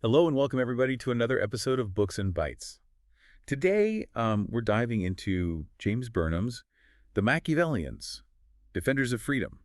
Hello and welcome everybody to another episode of Books and Bytes. Today, we're diving into James Burnham's The Machiavellians, Defenders of Freedom.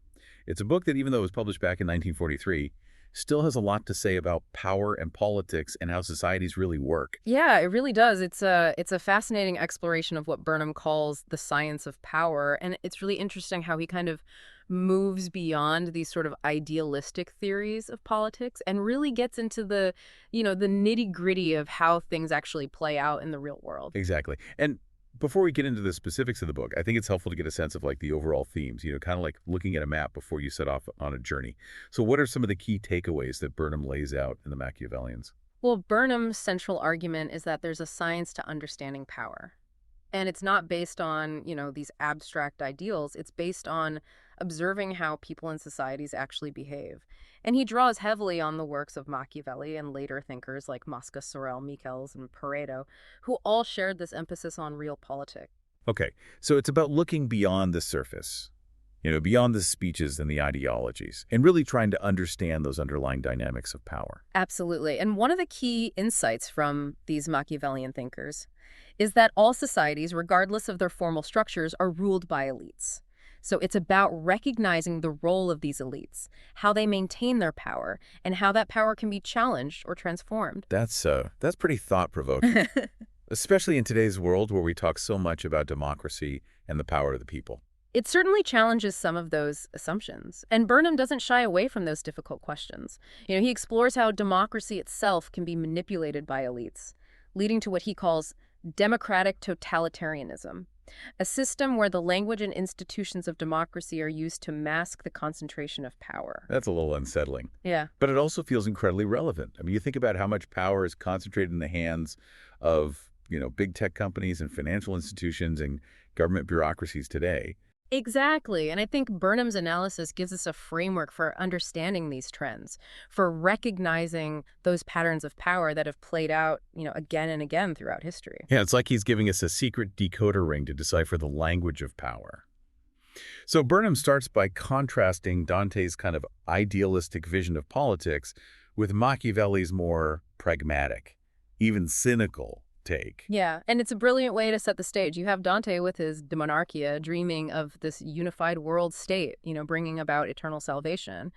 It's a book that, even though it was published back in 1943, still has a lot to say about power and politics and how societies really work. Yeah, it really does. It's a fascinating exploration of what Burnham calls the science of power, and it's really interesting how he kind of moves beyond these sort of idealistic theories of politics and really gets into the nitty-gritty of how things actually play out in the real world. Exactly. And before we get into the specifics of the book, I think it's helpful to get a sense of the overall themes, kind of like looking at a map before you set off on a journey. So what are some of the key takeaways that Burnham lays out in the Machiavellians? Well, Burnham's central argument is that there's a science to understanding power. And it's not based on these abstract ideals. It's based on observing how people in societies actually behave. And he draws heavily on the works of Machiavelli and later thinkers like Mosca, Michels, and Pareto, who all shared this emphasis on real politics. Okay, so it's about looking beyond the surface, beyond the speeches and the ideologies, and really trying to understand those underlying dynamics of power. Absolutely. And one of the key insights from these Machiavellian thinkers is that all societies, regardless of their formal structures, are ruled by elites. So it's about recognizing the role of these elites, how they maintain their power, and how that power can be challenged or transformed. That's pretty thought-provoking, especially in today's world where we talk so much about democracy and the power of the people. It certainly challenges some of those assumptions, and Burnham doesn't shy away from those difficult questions. He explores how democracy itself can be manipulated by elites, leading to what he calls democratic totalitarianism, a system where the language and institutions of democracy are used to mask the concentration of power. That's a little unsettling. Yeah. But it also feels incredibly relevant. I mean, you think about how much power is concentrated in the hands of, big tech companies and financial institutions and government bureaucracies today. Exactly. And I think Burnham's analysis gives us a framework for understanding these trends, for recognizing those patterns of power that have played out again and again throughout history. Yeah, it's like he's giving us a secret decoder ring to decipher the language of power. So Burnham starts by contrasting Dante's kind of idealistic vision of politics with Machiavelli's more pragmatic, even cynical take. Yeah, and it's a brilliant way to set the stage. You have Dante with his De Monarchia dreaming of this unified world state bringing about eternal salvation.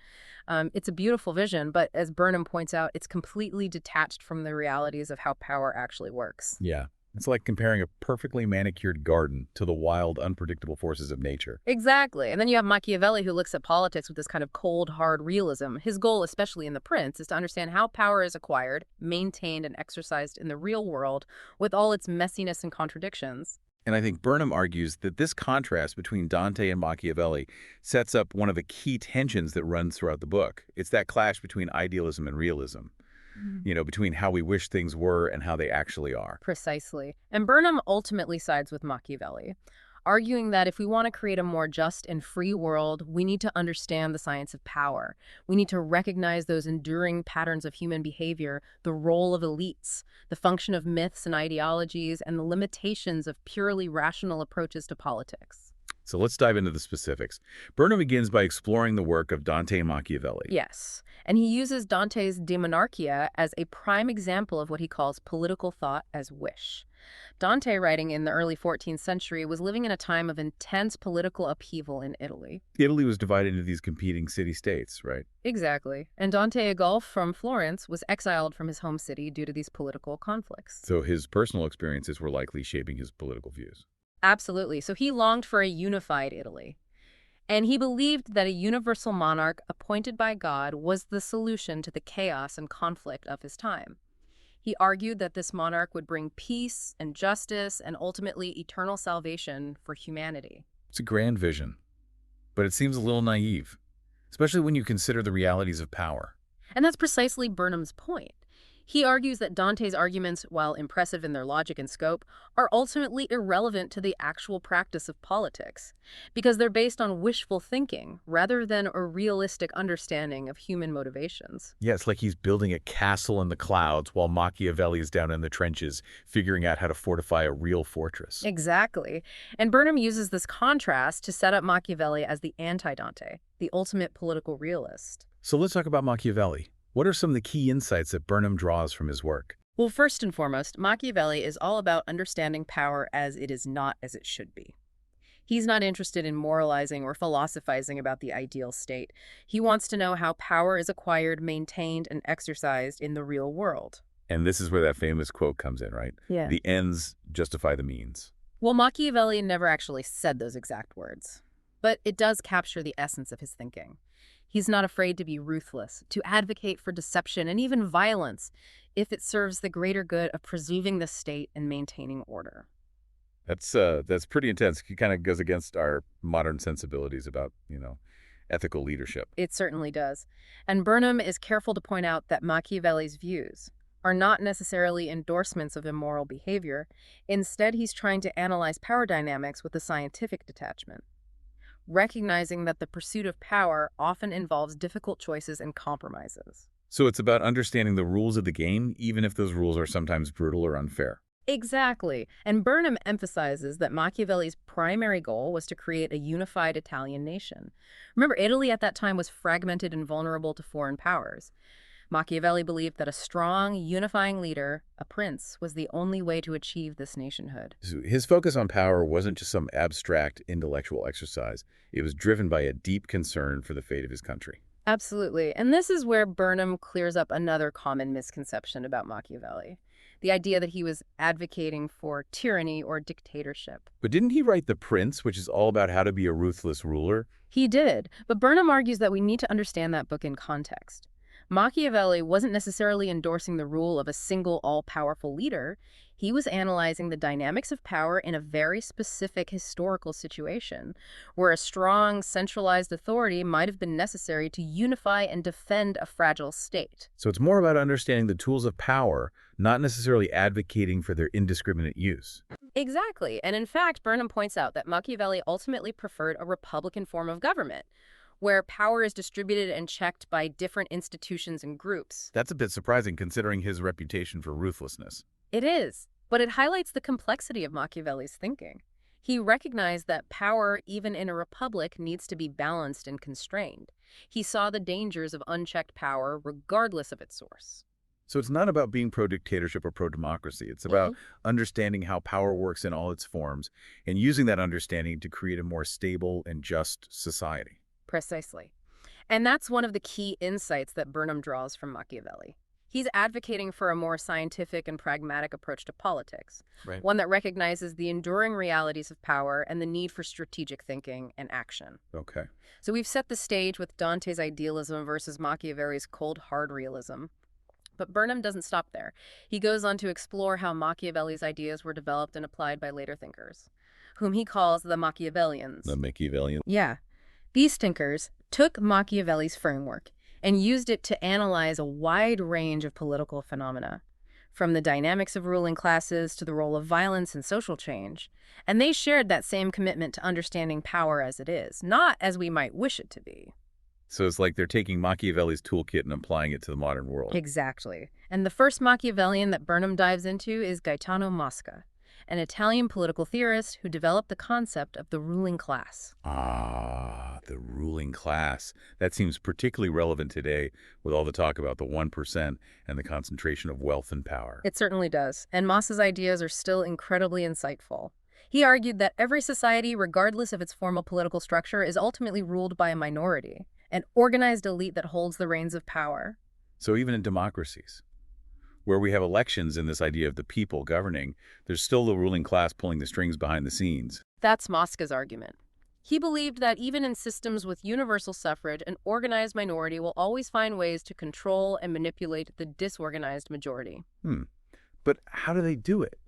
It's a beautiful vision, but as Burnham points out, it's completely detached from the realities of how power actually works. Yeah. It's like comparing a perfectly manicured garden to the wild, unpredictable forces of nature. Exactly. And then you have Machiavelli, who looks at politics with this kind of cold, hard realism. His goal, especially in The Prince, is to understand how power is acquired, maintained, and exercised in the real world with all its messiness and contradictions. And I think Burnham argues that this contrast between Dante and Machiavelli sets up one of the key tensions that runs throughout the book. It's that clash between idealism and realism. Between how we wish things were and how they actually are. Precisely. And Burnham ultimately sides with Machiavelli, arguing that if we want to create a more just and free world, we need to understand the science of power. We need to recognize those enduring patterns of human behavior, the role of elites, the function of myths and ideologies, and the limitations of purely rational approaches to politics. So let's dive into the specifics. Burnham begins by exploring the work of Dante and Machiavelli. Yes, and he uses Dante's De Monarchia as a prime example of what he calls political thought as wish. Dante, writing in the early 14th century, was living in a time of intense political upheaval in Italy. Italy was divided into these competing city-states, right? Exactly. And Dante, a Guelph from Florence, was exiled from his home city due to these political conflicts. So his personal experiences were likely shaping his political views. Absolutely. So he longed for a unified Italy. And he believed that a universal monarch appointed by God was the solution to the chaos and conflict of his time. He argued that this monarch would bring peace and justice and ultimately eternal salvation for humanity. It's a grand vision, but it seems a little naive, especially when you consider the realities of power. And that's precisely Burnham's point. He argues that Dante's arguments, while impressive in their logic and scope, are ultimately irrelevant to the actual practice of politics, because they're based on wishful thinking rather than a realistic understanding of human motivations. Yeah, it's like he's building a castle in the clouds while Machiavelli is down in the trenches figuring out how to fortify a real fortress. Exactly. And Burnham uses this contrast to set up Machiavelli as the anti-Dante, the ultimate political realist. So let's talk about Machiavelli. What are some of the key insights that Burnham draws from his work? Well, first and foremost, Machiavelli is all about understanding power as it is not as it should be. He's not interested in moralizing or philosophizing about the ideal state. He wants to know how power is acquired, maintained, and exercised in the real world. And this is where that famous quote comes in, right? Yeah. The ends justify the means. Well, Machiavelli never actually said those exact words, but it does capture the essence of his thinking. He's not afraid to be ruthless, to advocate for deception and even violence if it serves the greater good of preserving the state and maintaining order. That's pretty intense. It kind of goes against our modern sensibilities about, ethical leadership. It certainly does. And Burnham is careful to point out that Machiavelli's views are not necessarily endorsements of immoral behavior. Instead, he's trying to analyze power dynamics with a scientific detachment, recognizing that the pursuit of power often involves difficult choices and compromises. So it's about understanding the rules of the game, even if those rules are sometimes brutal or unfair. Exactly. And Burnham emphasizes that Machiavelli's primary goal was to create a unified Italian nation. Remember, Italy at that time was fragmented and vulnerable to foreign powers. Machiavelli believed that a strong, unifying leader, a prince, was the only way to achieve this nationhood. So his focus on power wasn't just some abstract intellectual exercise. It was driven by a deep concern for the fate of his country. Absolutely. And this is where Burnham clears up another common misconception about Machiavelli. The idea that he was advocating for tyranny or dictatorship. But didn't he write The Prince, which is all about how to be a ruthless ruler? He did, but Burnham argues that we need to understand that book in context. Machiavelli wasn't necessarily endorsing the rule of a single all-powerful leader. He was analyzing the dynamics of power in a very specific historical situation, where a strong, centralized authority might have been necessary to unify and defend a fragile state. So it's more about understanding the tools of power, not necessarily advocating for their indiscriminate use. Exactly, and in fact, Burnham points out that Machiavelli ultimately preferred a republican form of government, where power is distributed and checked by different institutions and groups. That's a bit surprising considering his reputation for ruthlessness. It is, but it highlights the complexity of Machiavelli's thinking. He recognized that power, even in a republic, needs to be balanced and constrained. He saw the dangers of unchecked power regardless of its source. So it's not about being pro-dictatorship or pro-democracy. It's about understanding how power works in all its forms and using that understanding to create a more stable and just society. Precisely. And that's one of the key insights that Burnham draws from Machiavelli. He's advocating for a more scientific and pragmatic approach to politics, Right. one that recognizes the enduring realities of power and the need for strategic thinking and action. Okay. So we've set the stage with Dante's idealism versus Machiavelli's cold, hard realism. But Burnham doesn't stop there. He goes on to explore how Machiavelli's ideas were developed and applied by later thinkers, whom he calls the Machiavellians. The Machiavellian. Yeah. These thinkers took Machiavelli's framework and used it to analyze a wide range of political phenomena, from the dynamics of ruling classes to the role of violence in social change. And they shared that same commitment to understanding power as it is, not as we might wish it to be. So it's like they're taking Machiavelli's toolkit and applying it to the modern world. Exactly. And the first Machiavellian that Burnham dives into is Gaetano Mosca, an Italian political theorist who developed the concept of the ruling class. Ah, the ruling class. That seems particularly relevant today with all the talk about the 1% and the concentration of wealth and power. It certainly does, and Mosca's ideas are still incredibly insightful. He argued that every society, regardless of its formal political structure, is ultimately ruled by a minority, an organized elite that holds the reins of power. So even in democracies, where we have elections and this idea of the people governing, there's still the ruling class pulling the strings behind the scenes. That's Mosca's argument. He believed that even in systems with universal suffrage, an organized minority will always find ways to control and manipulate the disorganized majority. But how do they do it?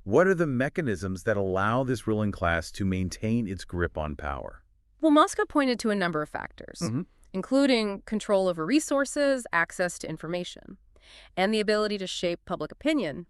What are the mechanisms that allow this ruling class to maintain its grip on power? Well, Mosca pointed to a number of factors, including control over resources, access to information, and the ability to shape public opinion.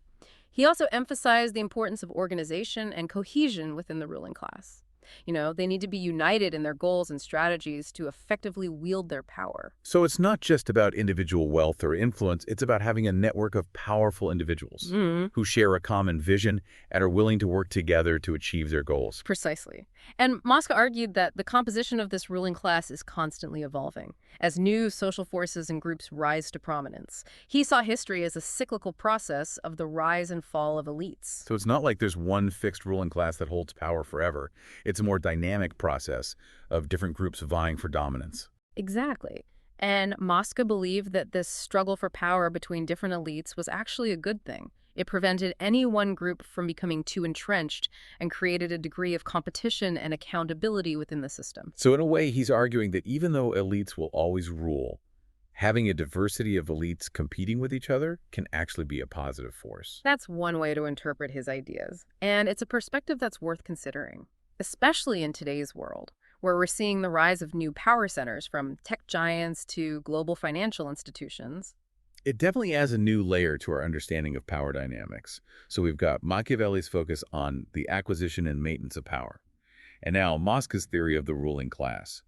He also emphasized the importance of organization and cohesion within the ruling class. They need to be united in their goals and strategies to effectively wield their power. So it's not just about individual wealth or influence, it's about having a network of powerful individuals Mm, who share a common vision and are willing to work together to achieve their goals. precisely. And Mosca argued that the composition of this ruling class is constantly evolving as new social forces and groups rise to prominence. He saw history as a cyclical process of the rise and fall of elites. So it's not like there's one fixed ruling class that holds power forever. It's a more dynamic process of different groups vying for dominance. Exactly. And Mosca believed that this struggle for power between different elites was actually a good thing. It prevented any one group from becoming too entrenched and created a degree of competition and accountability within the system. So in a way, he's arguing that even though elites will always rule, having a diversity of elites competing with each other can actually be a positive force. That's one way to interpret his ideas. And it's a perspective that's worth considering, especially in today's world, where we're seeing the rise of new power centers from tech giants to global financial institutions. It definitely adds a new layer to our understanding of power dynamics. So we've got Machiavelli's focus on the acquisition and maintenance of power, and now Mosca's theory of the ruling class.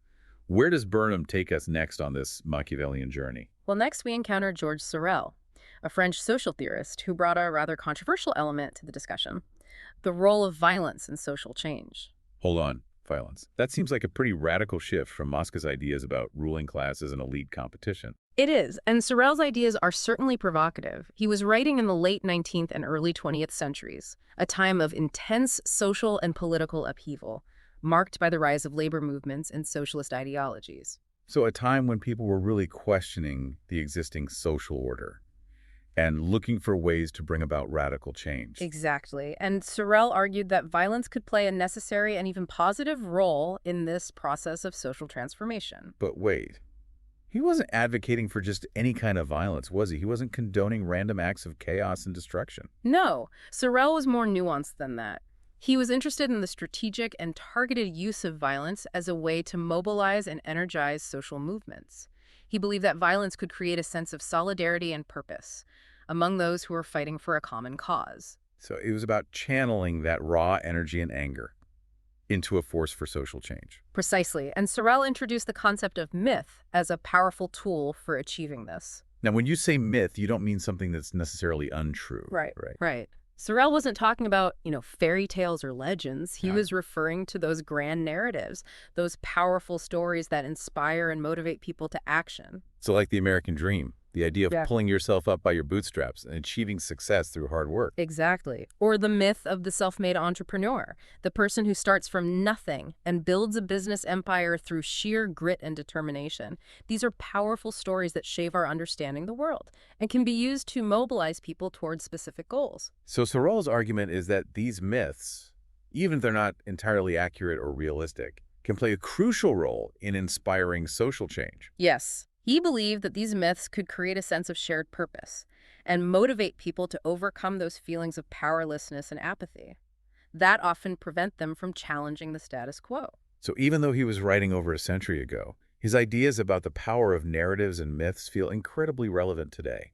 Where does Burnham take us next on this Machiavellian journey? Well, next we encounter Georges Sorel, a French social theorist who brought a rather controversial element to the discussion: the role of violence in social change. Hold on, violence. That seems like a pretty radical shift from Mosca's ideas about ruling class as an elite competition. It is, and Sorel's ideas are certainly provocative. He was writing in the late 19th and early 20th centuries, a time of intense social and political upheaval, marked by the rise of labor movements and socialist ideologies. So a time when people were really questioning the existing social order and looking for ways to bring about radical change. Exactly. And Sorel argued that violence could play a necessary and even positive role in this process of social transformation. But wait, he wasn't advocating for just any kind of violence, was he? He wasn't condoning random acts of chaos and destruction. No, Sorel was more nuanced than that. He was interested in the strategic and targeted use of violence as a way to mobilize and energize social movements. He believed that violence could create a sense of solidarity and purpose among those who were fighting for a common cause. So it was about channeling that raw energy and anger into a force for social change. Precisely, and Sorel introduced the concept of myth as a powerful tool for achieving this. Now, when you say myth, you don't mean something that's necessarily untrue. Right. Sorel wasn't talking about, fairy tales or legends. He Yeah. was referring to those grand narratives, those powerful stories that inspire and motivate people to action. So like the American dream, the idea of Yeah. pulling yourself up by your bootstraps and achieving success through hard work. Exactly. Or the myth of the self-made entrepreneur, the person who starts from nothing and builds a business empire through sheer grit and determination. These are powerful stories that shape our understanding of the world and can be used to mobilize people towards specific goals. So Sorel's argument is that these myths, even if they're not entirely accurate or realistic, can play a crucial role in inspiring social change. Yes. He believed that these myths could create a sense of shared purpose and motivate people to overcome those feelings of powerlessness and apathy that often prevent them from challenging the status quo. So even though he was writing over a century ago, his ideas about the power of narratives and myths feel incredibly relevant today,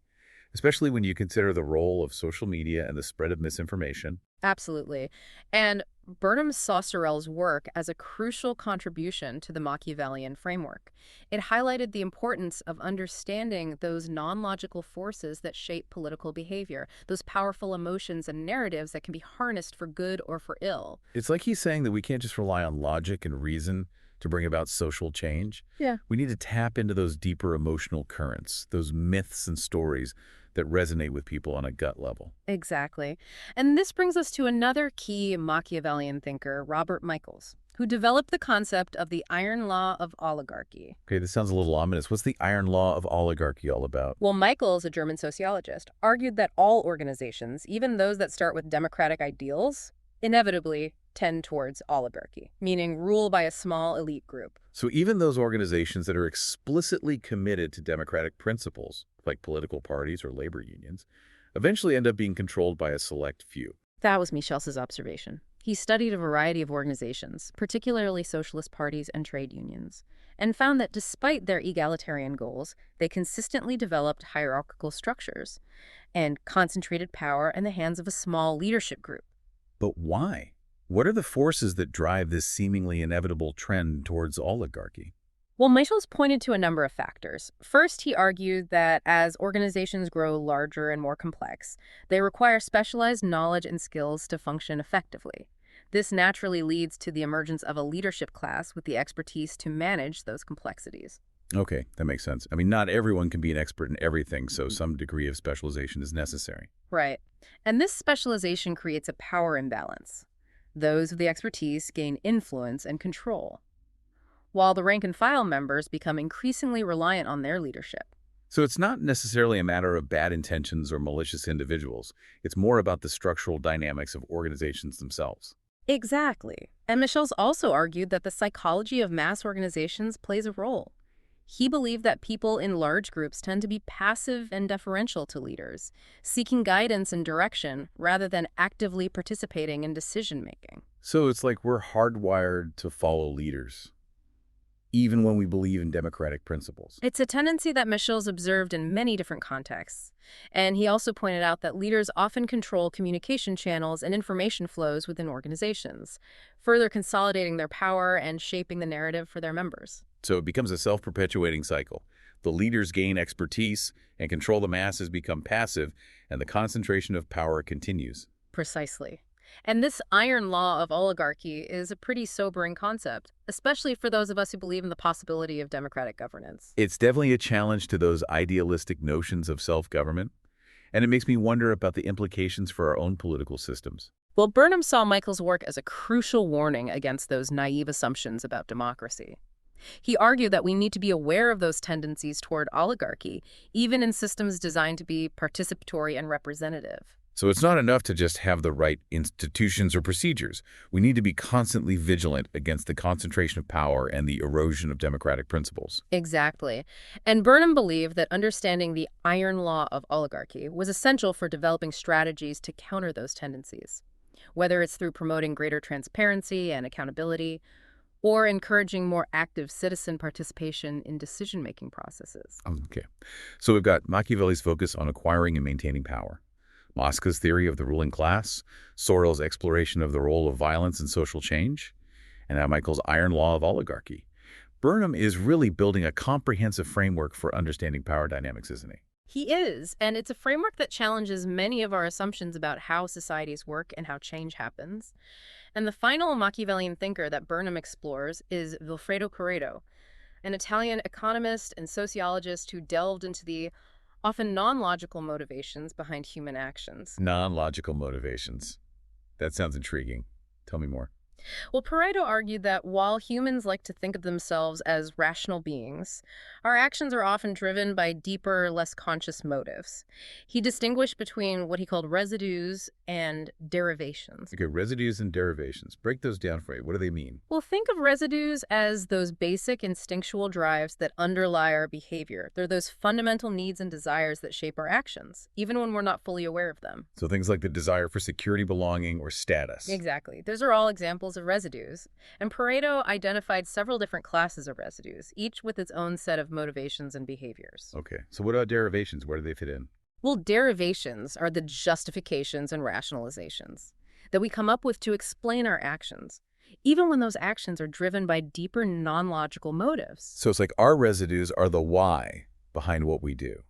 especially when you consider the role of social media and the spread of misinformation. Absolutely. And Burnham saw Sorel's work as a crucial contribution to the Machiavellian framework. It highlighted the importance of understanding those non-logical forces that shape political behavior, those powerful emotions and narratives that can be harnessed for good or for ill. It's like he's saying that we can't just rely on logic and reason to bring about social change. Yeah. We need to tap into those deeper emotional currents, those myths and stories that resonate with people on a gut level. Exactly. And this brings us to another key Machiavellian thinker, Robert Michels, who developed the concept of the iron law of oligarchy. Okay, this sounds a little ominous. What's the iron law of oligarchy all about? Well, Michels, a German sociologist, argued that all organizations, even those that start with democratic ideals, inevitably tend towards oligarchy, meaning rule by a small elite group. So even those organizations that are explicitly committed to democratic principles, like political parties or labor unions, eventually end up being controlled by a select few. That was Michels' observation. He studied a variety of organizations, particularly socialist parties and trade unions, and found that despite their egalitarian goals, they consistently developed hierarchical structures and concentrated power in the hands of a small leadership group. But why? What are the forces that drive this seemingly inevitable trend towards oligarchy? Well, Michels pointed to a number of factors. First, he argued that as organizations grow larger and more complex, they require specialized knowledge and skills to function effectively. This naturally leads to the emergence of a leadership class with the expertise to manage those complexities. Okay, that makes sense. I mean, not everyone can be an expert in everything, so some degree of specialization is necessary. Right. And this specialization creates a power imbalance. Those with the expertise gain influence and control, while the rank and file members become increasingly reliant on their leadership. So it's not necessarily a matter of bad intentions or malicious individuals. It's more about the structural dynamics of organizations themselves. Exactly. And Michels also argued that the psychology of mass organizations plays a role. He believed that people in large groups tend to be passive and deferential to leaders, seeking guidance and direction rather than actively participating in decision-making. So it's like we're hardwired to follow leaders, even when we believe in democratic principles. It's a tendency that Michels observed in many different contexts. And he also pointed out that leaders often control communication channels and information flows within organizations, further consolidating their power and shaping the narrative for their members. So it becomes a self-perpetuating cycle. The leaders gain expertise and control the masses become passive, and the concentration of power continues. Precisely. And this iron law of oligarchy is a pretty sobering concept, especially for those of us who believe in the possibility of democratic governance. It's definitely a challenge to those idealistic notions of self-government, and it makes me wonder about the implications for our own political systems. Well, Burnham saw Michels' work as a crucial warning against those naive assumptions about democracy. He argued that we need to be aware of those tendencies toward oligarchy, even in systems designed to be participatory and representative. So it's not enough to just have the right institutions or procedures. We need to be constantly vigilant against the concentration of power and the erosion of democratic principles. Exactly. And Burnham believed that understanding the iron law of oligarchy was essential for developing strategies to counter those tendencies, whether it's through promoting greater transparency and accountability, or encouraging more active citizen participation in decision-making processes. Okay. So we've got Machiavelli's focus on acquiring and maintaining power, Mosca's theory of the ruling class, Sorel's exploration of the role of violence in social change, and now Michels' iron law of oligarchy. Burnham is really building a comprehensive framework for understanding power dynamics, isn't he? He is, and it's a framework that challenges many of our assumptions about how societies work and how change happens. And the final Machiavellian thinker that Burnham explores is Vilfredo Pareto, an Italian economist and sociologist who delved into the often non-logical motivations behind human actions. Non-logical motivations. That sounds intriguing. Tell me more. Well, Pareto argued that while humans like to think of themselves as rational beings, our actions are often driven by deeper, less conscious motives. He distinguished between what he called residues and derivations. Okay, residues and derivations. Break those down for me. What do they mean? Well, think of residues as those basic instinctual drives that underlie our behavior. They're those fundamental needs and desires that shape our actions, even when we're not fully aware of them. So things like the desire for security, belonging, or status. Exactly. Those are all examples of residues. And Pareto identified several different classes of residues, each with its own set of motivations and behaviors. Okay, so what about derivations? Where do they fit in? Well, derivations are the justifications and rationalizations that we come up with to explain our actions, even when those actions are driven by deeper non-logical motives. So it's like our residues are the why behind what we do,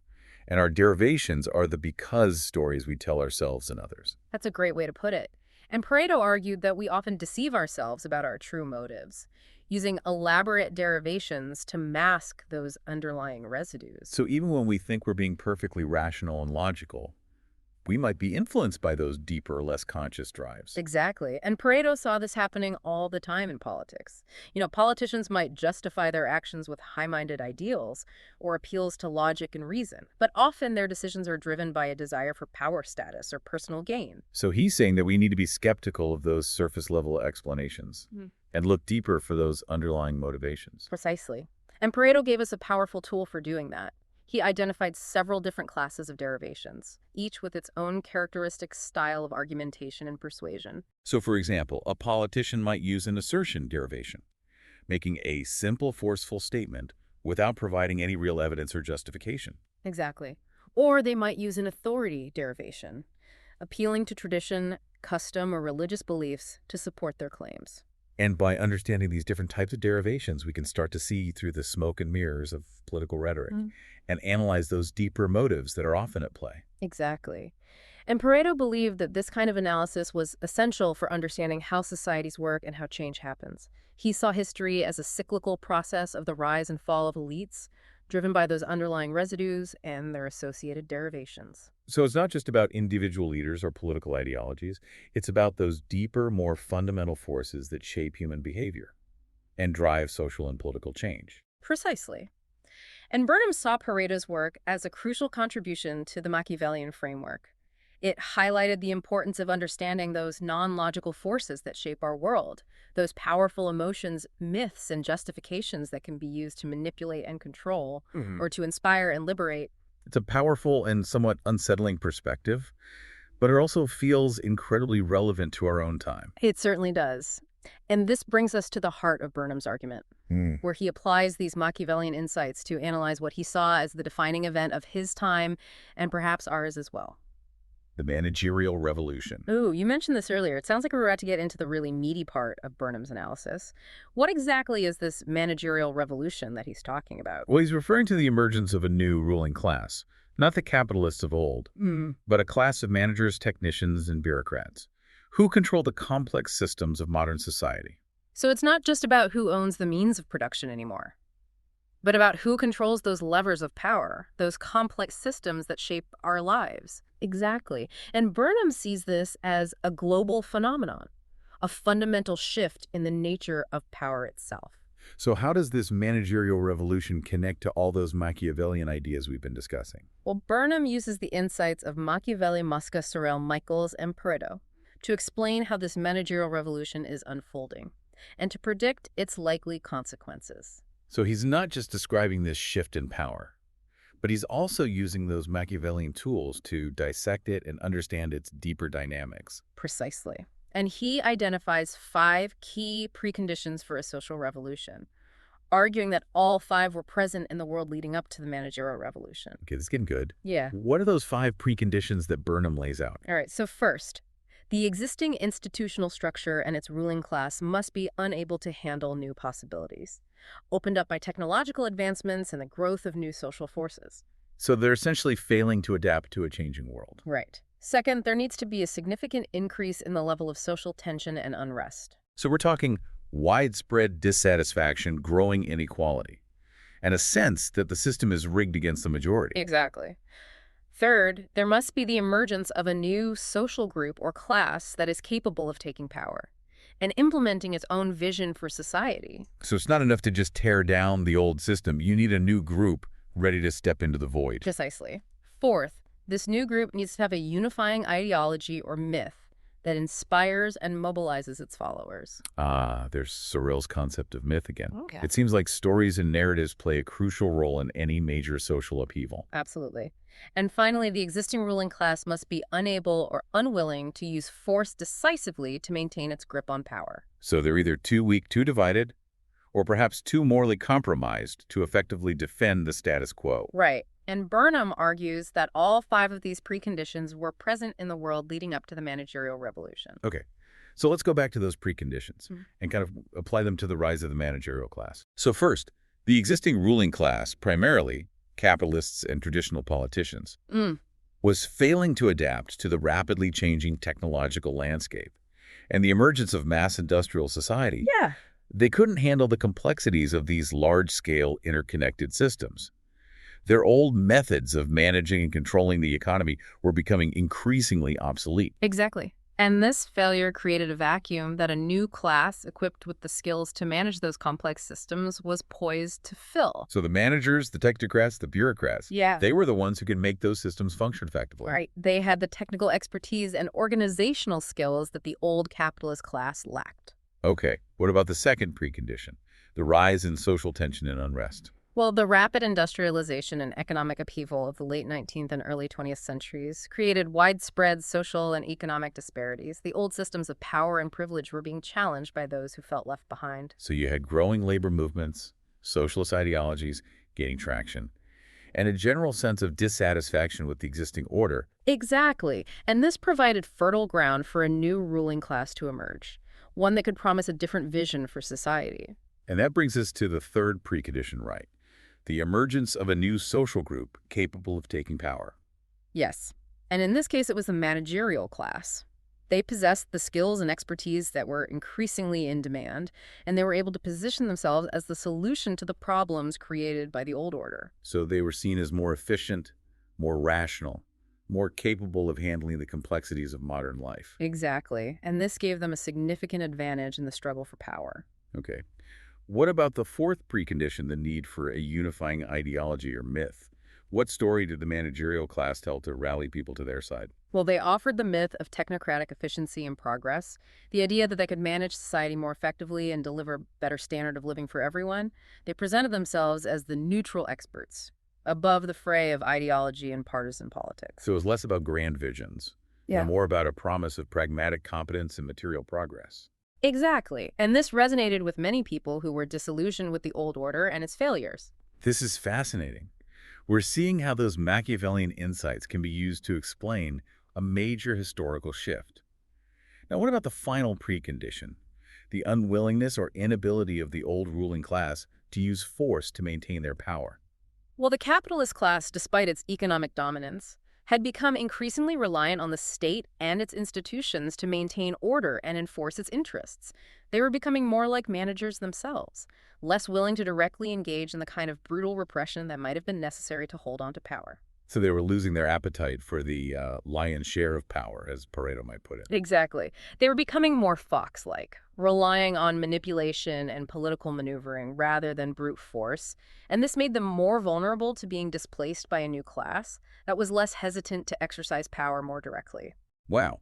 and our derivations are the because stories we tell ourselves and others. That's a great way to put it. And Pareto argued that we often deceive ourselves about our true motives, using elaborate derivations to mask those underlying residues. So even when we think we're being perfectly rational and logical, we might be influenced by those deeper, less conscious drives. Exactly. And Pareto saw this happening all the time in politics. Politicians might justify their actions with high-minded ideals or appeals to logic and reason, but often their decisions are driven by a desire for power status or personal gain. So he's saying that we need to be skeptical of those surface-level explanations and look deeper for those underlying motivations. Precisely. And Pareto gave us a powerful tool for doing that. He identified several different classes of derivations, each with its own characteristic style of argumentation and persuasion. So, for example, a politician might use an assertion derivation, making a simple, forceful statement without providing any real evidence or justification. Exactly. Or they might use an authority derivation, appealing to tradition, custom or religious beliefs to support their claims. And by understanding these different types of derivations, we can start to see through the smoke and mirrors of political rhetoric and analyze those deeper motives that are often at play. Exactly. And Pareto believed that this kind of analysis was essential for understanding how societies work and how change happens. He saw history as a cyclical process of the rise and fall of elites, driven by those underlying residues and their associated derivations. So it's not just about individual leaders or political ideologies. It's about those deeper, more fundamental forces that shape human behavior and drive social and political change. Precisely. And Burnham saw Pareto's work as a crucial contribution to the Machiavellian framework. It highlighted the importance of understanding those non-logical forces that shape our world, those powerful emotions, myths, and justifications that can be used to manipulate and control, or to inspire and liberate. It's a powerful and somewhat unsettling perspective, but it also feels incredibly relevant to our own time. It certainly does. And this brings us to the heart of Burnham's argument, where he applies these Machiavellian insights to analyze what he saw as the defining event of his time and perhaps ours as well. The managerial revolution. Ooh, you mentioned this earlier. It sounds like we're about to get into the really meaty part of Burnham's analysis. What exactly is this managerial revolution that he's talking about? Well, he's referring to the emergence of a new ruling class, not the capitalists of old, but a class of managers, technicians, and bureaucrats who control the complex systems of modern society. So it's not just about who owns the means of production anymore, but about who controls those levers of power, those complex systems that shape our lives. Exactly. And Burnham sees this as a global phenomenon, a fundamental shift in the nature of power itself. So how does this managerial revolution connect to all those Machiavellian ideas we've been discussing? Well, Burnham uses the insights of Machiavelli, Mosca, Michels, and Pareto to explain how this managerial revolution is unfolding and to predict its likely consequences. So he's not just describing this shift in power, but he's also using those Machiavellian tools to dissect it and understand its deeper dynamics. Precisely. And he identifies 5 key preconditions for a social revolution, arguing that all 5 were present in the world leading up to the managerial revolution. Okay, this is getting good. Yeah. What are those 5 preconditions that Burnham lays out? All right, so first, the existing institutional structure and its ruling class must be unable to handle new possibilities, opened up by technological advancements and the growth of new social forces. So they're essentially failing to adapt to a changing world. Right. Second, there needs to be a significant increase in the level of social tension and unrest. So we're talking widespread dissatisfaction, growing inequality, and a sense that the system is rigged against the majority. Exactly. Third, there must be the emergence of a new social group or class that is capable of taking power and implementing its own vision for society. So it's not enough to just tear down the old system. You need a new group ready to step into the void. Precisely. Fourth, this new group needs to have a unifying ideology or myth that inspires and mobilizes its followers. Ah, there's Sorel's concept of myth again. Okay. It seems like stories and narratives play a crucial role in any major social upheaval. Absolutely. And finally, the existing ruling class must be unable or unwilling to use force decisively to maintain its grip on power. So they're either too weak, too divided, or perhaps too morally compromised to effectively defend the status quo. Right. And Burnham argues that all 5 of these preconditions were present in the world leading up to the managerial revolution. Okay, so let's go back to those preconditions and kind of apply them to the rise of the managerial class. So first, the existing ruling class, primarily capitalists and traditional politicians, was failing to adapt to the rapidly changing technological landscape and the emergence of mass industrial society. Yeah. They couldn't handle the complexities of these large-scale interconnected systems. Their old methods of managing and controlling the economy were becoming increasingly obsolete. Exactly. And this failure created a vacuum that a new class equipped with the skills to manage those complex systems was poised to fill. So the managers, the technocrats, the bureaucrats, they were the ones who could make those systems function effectively. Right. They had the technical expertise and organizational skills that the old capitalist class lacked. Okay, what about the second precondition, the rise in social tension and unrest? Well, the rapid industrialization and economic upheaval of the late 19th and early 20th centuries created widespread social and economic disparities. The old systems of power and privilege were being challenged by those who felt left behind. So you had growing labor movements, socialist ideologies gaining traction, and a general sense of dissatisfaction with the existing order Exactly. And this provided fertile ground for a new ruling class to emerge, one that could promise a different vision for society. And that brings us to the third precondition right, the emergence of a new social group capable of taking power. Yes. And in this case, it was the managerial class. They possessed the skills and expertise that were increasingly in demand, and they were able to position themselves as the solution to the problems created by the old order. So they were seen as more efficient, more rational, more capable of handling the complexities of modern life. Exactly. And this gave them a significant advantage in the struggle for power. Okay. What about the fourth precondition, the need for a unifying ideology or myth? What story did the managerial class tell to rally people to their side? Well, they offered the myth of technocratic efficiency and progress, the idea that they could manage society more effectively and deliver a better standard of living for everyone. They presented themselves as the neutral experts, above the fray of ideology and partisan politics. So it was less about grand visions and Yeah. more about a promise of pragmatic competence and material progress. Exactly. And this resonated with many people who were disillusioned with the old order and its failures. This is fascinating. We're seeing how those Machiavellian insights can be used to explain a major historical shift. Now, what about the final precondition? The unwillingness or inability of the old ruling class to use force to maintain their power. Well, the capitalist class, despite its economic dominance, had become increasingly reliant on the state and its institutions to maintain order and enforce its interests. They were becoming more like managers themselves, less willing to directly engage in the kind of brutal repression that might have been necessary to hold on to power. So they were losing their appetite for the lion's share of power, as Pareto might put it. Exactly. They were becoming more fox-like, relying on manipulation and political maneuvering rather than brute force, and this made them more vulnerable to being displaced by a new class that was less hesitant to exercise power more directly. Wow,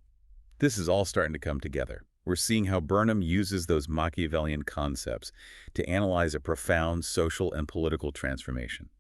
this is all starting to come together. We're seeing how Burnham uses those Machiavellian concepts to analyze a profound social and political transformation.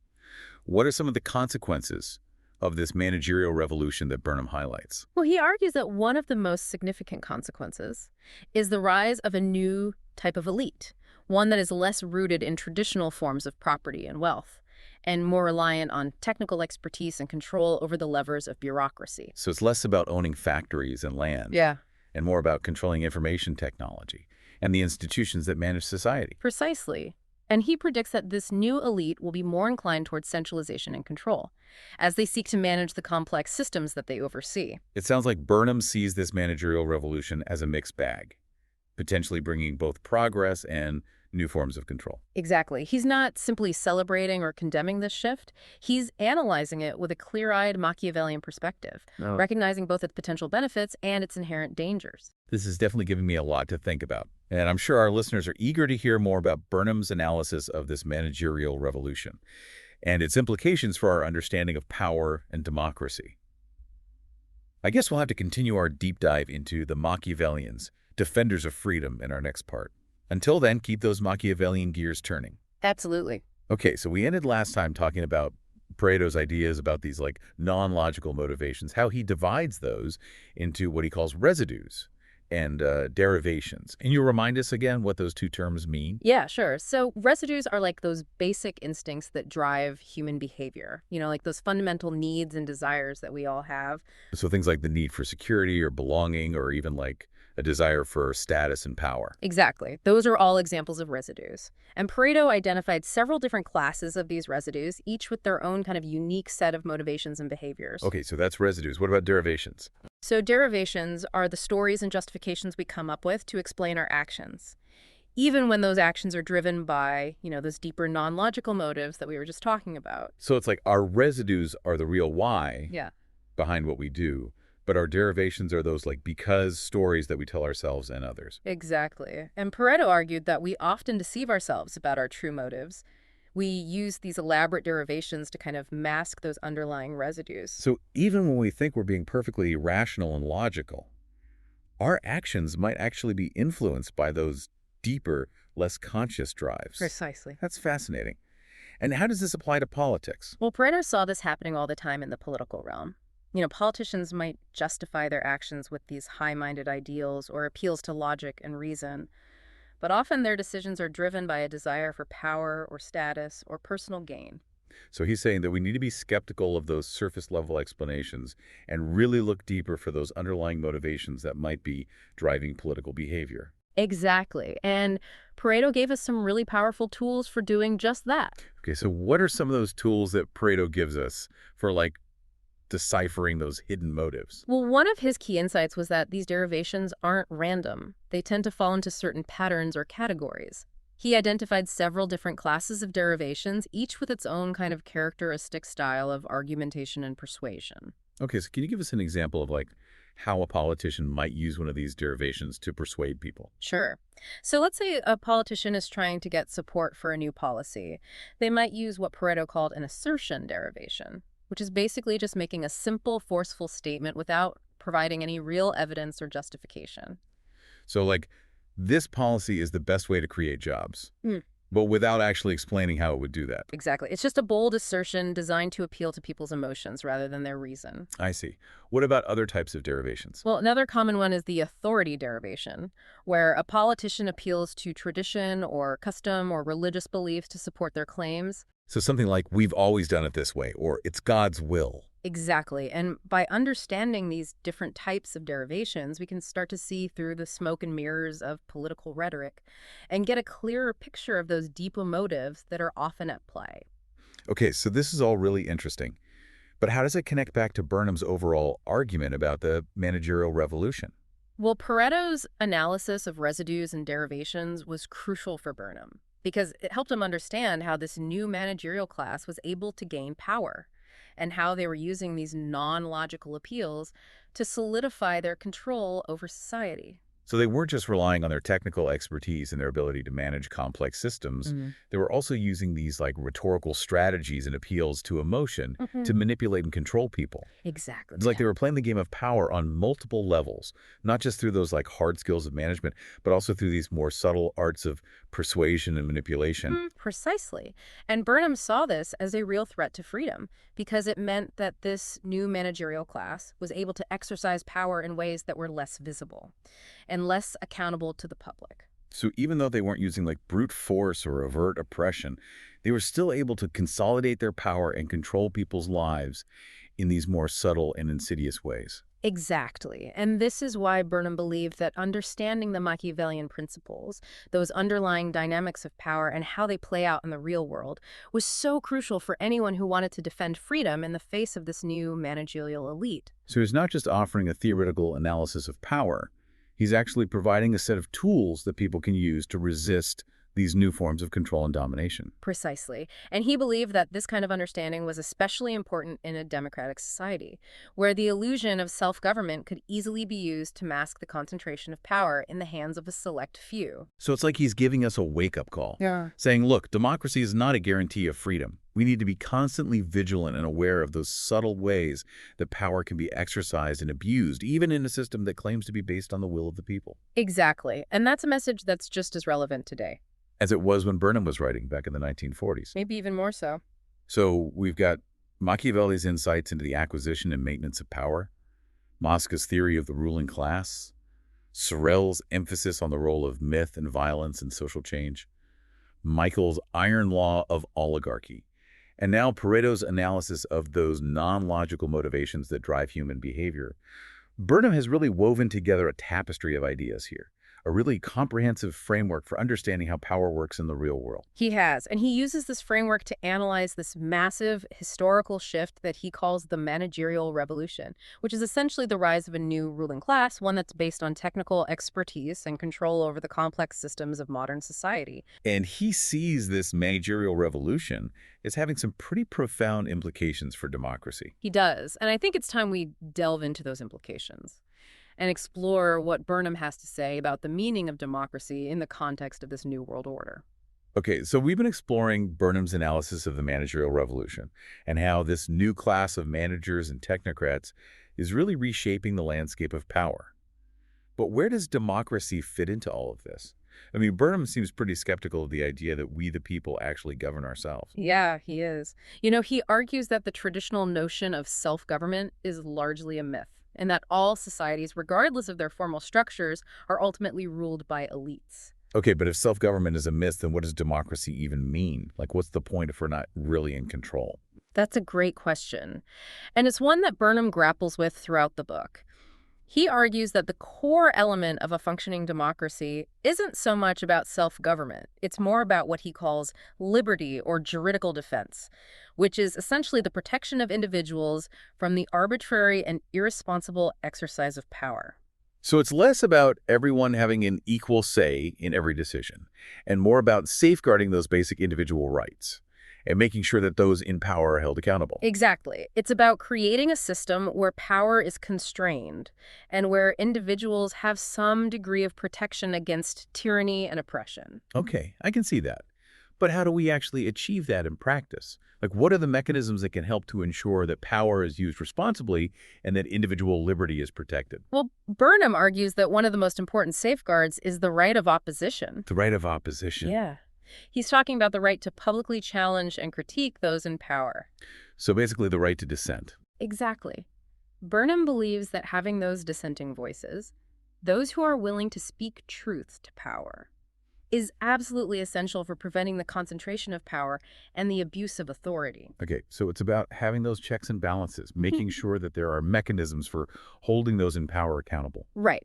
What are some of the consequences of this managerial revolution that Burnham highlights? Well, he argues that one of the most significant consequences is the rise of a new type of elite, one that is less rooted in traditional forms of property and wealth, and more reliant on technical expertise and control over the levers of bureaucracy. So it's less about owning factories and land Yeah. and more about controlling information technology and the institutions that manage society. Precisely. And he predicts that this new elite will be more inclined towards centralization and control, as they seek to manage the complex systems that they oversee. It sounds like Burnham sees this managerial revolution as a mixed bag, potentially bringing both progress and new forms of control. Exactly. He's not simply celebrating or condemning this shift. He's analyzing it with a clear-eyed Machiavellian perspective, recognizing both its potential benefits and its inherent dangers. This is definitely giving me a lot to think about, and I'm sure our listeners are eager to hear more about Burnham's analysis of this managerial revolution and its implications for our understanding of power and democracy. I guess we'll have to continue our deep dive into the Machiavellians, defenders of freedom, in our next part. Until then, keep those Machiavellian gears turning. Absolutely. Okay, so we ended last time talking about Pareto's ideas about these non-logical motivations, how he divides those into what he calls residues and derivations. And you'll remind us again what those two terms mean? Yeah, sure. So residues are like those basic instincts that drive human behavior, like those fundamental needs and desires that we all have. So things like the need for security or belonging, or even like a desire for status and power. Exactly. Those are all examples of residues. And Pareto identified several different classes of these residues, each with their own kind of unique set of motivations and behaviors. Okay, so that's residues. What about derivations? So derivations are the stories and justifications we come up with to explain our actions, even when those actions are driven by, those deeper non-logical motives that we were just talking about. So it's like our residues are the real why Yeah. behind what we do, but our derivations are those because stories that we tell ourselves and others. Exactly. And Pareto argued that we often deceive ourselves about our true motives. We use these elaborate derivations to kind of mask those underlying residues. So even when we think we're being perfectly rational and logical, our actions might actually be influenced by those deeper, less conscious drives. Precisely. That's fascinating. And how does this apply to politics? Well, Pareto saw this happening all the time in the political realm. Politicians might justify their actions with these high-minded ideals or appeals to logic and reason, but often their decisions are driven by a desire for power or status or personal gain. So he's saying that we need to be skeptical of those surface-level explanations and really look deeper for those underlying motivations that might be driving political behavior. Exactly. And Pareto gave us some really powerful tools for doing just that. Okay, so what are some of those tools that Pareto gives us for, like, deciphering those hidden motives? Well, one of his key insights was that these derivations aren't random. They tend to fall into certain patterns or categories. He identified several different classes of derivations, each with its own kind of characteristic style of argumentation and persuasion. Okay, so can you give us an example of, like, how a politician might use one of these derivations to persuade people? Sure. So let's say a politician is trying to get support for a new policy. They might use what Pareto called an assertion derivation, which is basically just making a simple, forceful statement without providing any real evidence or justification. So, like, this policy is the best way to create jobs, but without actually explaining how it would do that. Exactly. It's just a bold assertion designed to appeal to people's emotions rather than their reason. I see. What about other types of derivations? Well, another common one is the authority derivation, where a politician appeals to tradition or custom or religious beliefs to support their claims. So something like, we've always done it this way, or it's God's will. Exactly. And by understanding these different types of derivations, we can start to see through the smoke and mirrors of political rhetoric and get a clearer picture of those deeper motives that are often at play. Okay, so this is all really interesting. But how does it connect back to Burnham's overall argument about the managerial revolution? Well, Pareto's analysis of residues and derivations was crucial for Burnham because it helped him understand how this new managerial class was able to gain power and how they were using these non-logical appeals to solidify their control over society. So they weren't just relying on their technical expertise and their ability to manage complex systems. They were also using these, like, rhetorical strategies and appeals to emotion to manipulate and control people. Exactly. It's like they were playing the game of power on multiple levels, not just through those, like, hard skills of management, but also through these more subtle arts of persuasion and manipulation. Precisely. And Burnham saw this as a real threat to freedom because it meant that this new managerial class was able to exercise power in ways that were less visible and less accountable to the public. So even though they weren't using, like, brute force or overt oppression, they were still able to consolidate their power and control people's lives in these more subtle and insidious ways. Exactly. And this is why Burnham believed that understanding the Machiavellian principles, those underlying dynamics of power and how they play out in the real world, was so crucial for anyone who wanted to defend freedom in the face of this new managerial elite. So he's not just offering a theoretical analysis of power, he's actually providing a set of tools that people can use to resist these new forms of control and domination. Precisely. And he believed that this kind of understanding was especially important in a democratic society, where the illusion of self-government could easily be used to mask the concentration of power in the hands of a select few. So it's like he's giving us a wake-up call, saying, look, democracy is not a guarantee of freedom. We need to be constantly vigilant and aware of those subtle ways that power can be exercised and abused, even in a system that claims to be based on the will of the people. Exactly. And that's a message that's just as relevant today. As it was when Burnham was writing back in the 1940s. Maybe even more so. So we've got Machiavelli's insights into the acquisition and maintenance of power, Mosca's theory of the ruling class, Sorel's emphasis on the role of myth and violence in social change, Michels' iron law of oligarchy, and now Pareto's analysis of those non-logical motivations that drive human behavior. Burnham has really woven together a tapestry of ideas here, a really comprehensive framework for understanding how power works in the real world. He has, and he uses this framework to analyze this massive historical shift that he calls the managerial revolution, which is essentially the rise of a new ruling class, one that's based on technical expertise and control over the complex systems of modern society. And he sees this managerial revolution as having some pretty profound implications for democracy. He does, and I think it's time we delve into those implications and explore what Burnham has to say about the meaning of democracy in the context of this new world order. Okay, so we've been exploring Burnham's analysis of the managerial revolution and how this new class of managers and technocrats is really reshaping the landscape of power. But where does democracy fit into all of this? I mean, Burnham seems pretty skeptical of the idea that we, the people, actually govern ourselves. Yeah, he is. You know, he argues that the traditional notion of self-government is largely a myth, and that all societies, regardless of their formal structures, are ultimately ruled by elites. Okay, but if self-government is a myth, then what does democracy even mean? Like, what's the point if we're not really in control? That's a great question. And it's one that Burnham grapples with throughout the book. He argues that the core element of a functioning democracy isn't so much about self-government. It's more about what he calls liberty or juridical defense, which is essentially the protection of individuals from the arbitrary and irresponsible exercise of power. So it's less about everyone having an equal say in every decision, and more about safeguarding those basic individual rights and making sure that those in power are held accountable. Exactly. It's about creating a system where power is constrained and where individuals have some degree of protection against tyranny and oppression. Okay, I can see that. But how do we actually achieve that in practice? Like, what are the mechanisms that can help to ensure that power is used responsibly and that individual liberty is protected? Well, Burnham argues that one of the most important safeguards is the right of opposition. The right of opposition. Yeah. He's talking about the right to publicly challenge and critique those in power. So basically the right to dissent. Exactly. Burnham believes that having those dissenting voices, those who are willing to speak truth to power, is absolutely essential for preventing the concentration of power and the abuse of authority. Okay, so it's about having those checks and balances, making sure that there are mechanisms for holding those in power accountable. Right.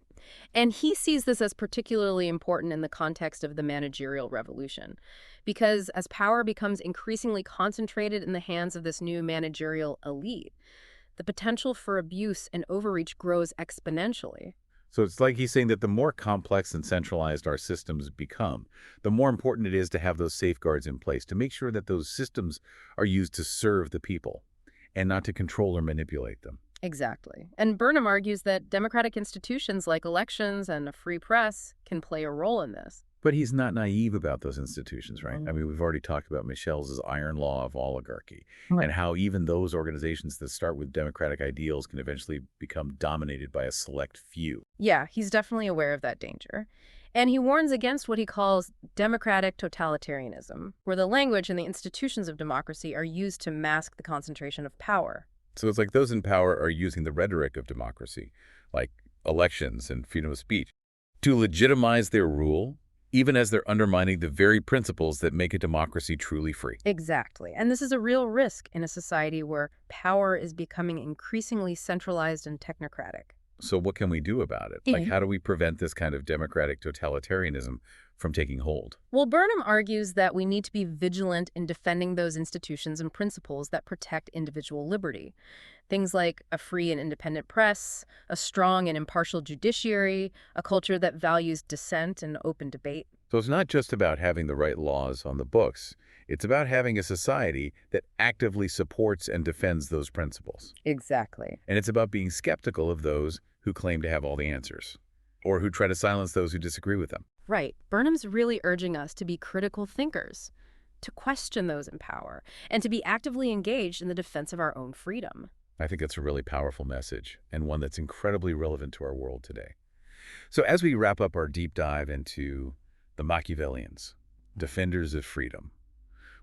And he sees this as particularly important in the context of the managerial revolution, because as power becomes increasingly concentrated in the hands of this new managerial elite, the potential for abuse and overreach grows exponentially. So it's like he's saying that the more complex and centralized our systems become, the more important it is to have those safeguards in place to make sure that those systems are used to serve the people and not to control or manipulate them. Exactly. And Burnham argues that democratic institutions like elections and a free press can play a role in this. But he's not naive about those institutions, right? I Mm. mean, we've already talked about Michels' iron law of oligarchy Right. and how even those organizations that start with democratic ideals can eventually become dominated by a select few. Yeah, he's definitely aware of that danger. And he warns against what he calls democratic totalitarianism, where the language and the institutions of democracy are used to mask the concentration of power. So it's like those in power are using the rhetoric of democracy, like elections and freedom of speech, to legitimize their rule, even as they're undermining the very principles that make a democracy truly free. Exactly. And this is a real risk in a society where power is becoming increasingly centralized and technocratic. So what can we do about it? Like, how do we prevent this kind of democratic totalitarianism from taking hold? Well, Burnham argues that we need to be vigilant in defending those institutions and principles that protect individual liberty. Things like a free and independent press, a strong and impartial judiciary, a culture that values dissent and open debate. So it's not just about having the right laws on the books. It's about having a society that actively supports and defends those principles. Exactly. And it's about being skeptical of those who claim to have all the answers, or who try to silence those who disagree with them. Right. Burnham's really urging us to be critical thinkers, to question those in power, and to be actively engaged in the defense of our own freedom. I think that's a really powerful message, and one that's incredibly relevant to our world today. So as we wrap up our deep dive into the Machiavellians, defenders of freedom,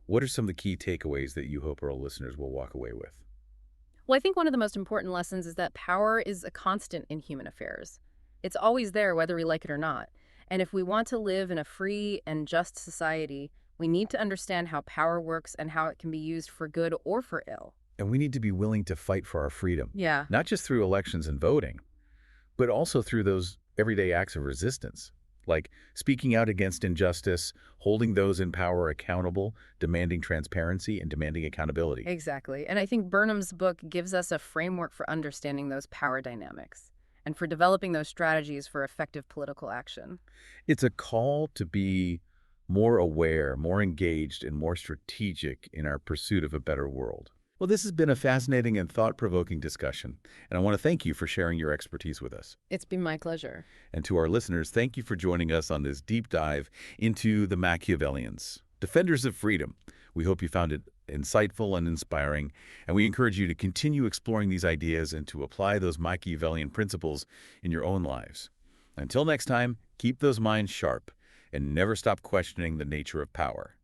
what are some of the key takeaways that you hope our listeners will walk away with? Well, I think one of the most important lessons is that power is a constant in human affairs. It's always there, whether we like it or not. And if we want to live in a free and just society, we need to understand how power works and how it can be used for good or for ill. And we need to be willing to fight for our freedom, Yeah. not just through elections and voting, but also through those everyday acts of resistance, like speaking out against injustice, holding those in power accountable, demanding transparency, and demanding accountability. Exactly. And I think Burnham's book gives us a framework for understanding those power dynamics and for developing those strategies for effective political action. It's a call to be more aware, more engaged, and more strategic in our pursuit of a better world. Well, this has been a fascinating and thought-provoking discussion, and I want to thank you for sharing your expertise with us. It's been my pleasure. And to our listeners, thank you for joining us on this deep dive into the Machiavellians, defenders of freedom. We hope you found it insightful and inspiring, and we encourage you to continue exploring these ideas and to apply those Machiavellian principles in your own lives. Until next time, keep those minds sharp and never stop questioning the nature of power.